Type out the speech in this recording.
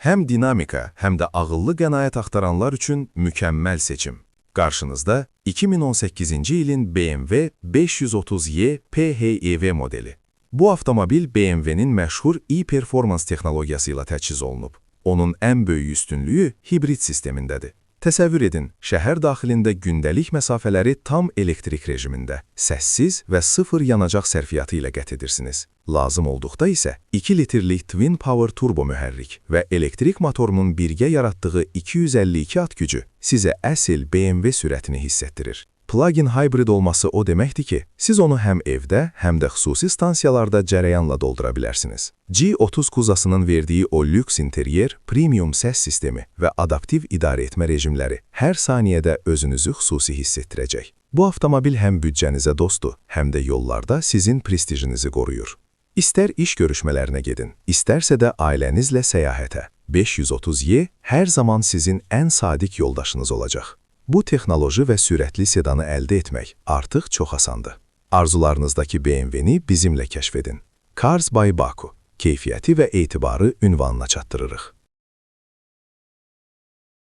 Həm dinamika, həm də ağıllı qənaət axtaranlar üçün mükəmməl seçim. Qarşınızda 2018-ci ilin BMW 530y PHEV modeli. Bu avtomobil BMW-nin məşhur e-performans texnologiyası ilə təchiz olunub. Onun ən böyük üstünlüyü hibrid sistemindədir. Təsəvvür edin, şəhər daxilində gündəlik məsafələri tam elektrik rejimində, səssiz və sıfır yanacaq sərfiyyatı ilə qət edirsiniz. Lazım olduqda isə 2 litrlik Twin Power turbo mühərrik və elektrik motorunun birgə yaratdığı 252 at gücü sizə əsl BMW sürətini hiss etdirir. Plug-in hybrid olması o deməkdir ki, siz onu həm evdə, həm də xüsusi stansiyalarda cərəyanla doldura bilərsiniz. G30 kuzasının verdiyi o lüks interyer, premium səs sistemi və adaptiv idarə etmə rejimləri hər saniyədə özünüzü xüsusi hiss etdirəcək. Bu avtomobil həm büdcənizə dostdur, həm də yollarda sizin prestijinizi qoruyur. İstər iş görüşmələrinə gedin, istərsə də ailənizlə səyahətə. 530y hər zaman sizin ən sadiq yoldaşınız olacaq. Bu texnoloji və sürətli sedanı əldə etmək artıq çox asandır. Arzularınızdakı BMW-ni bizimlə kəşf edin. Cars by Baku, keyfiyyəti və etibarı ünvanına çatdırırıq.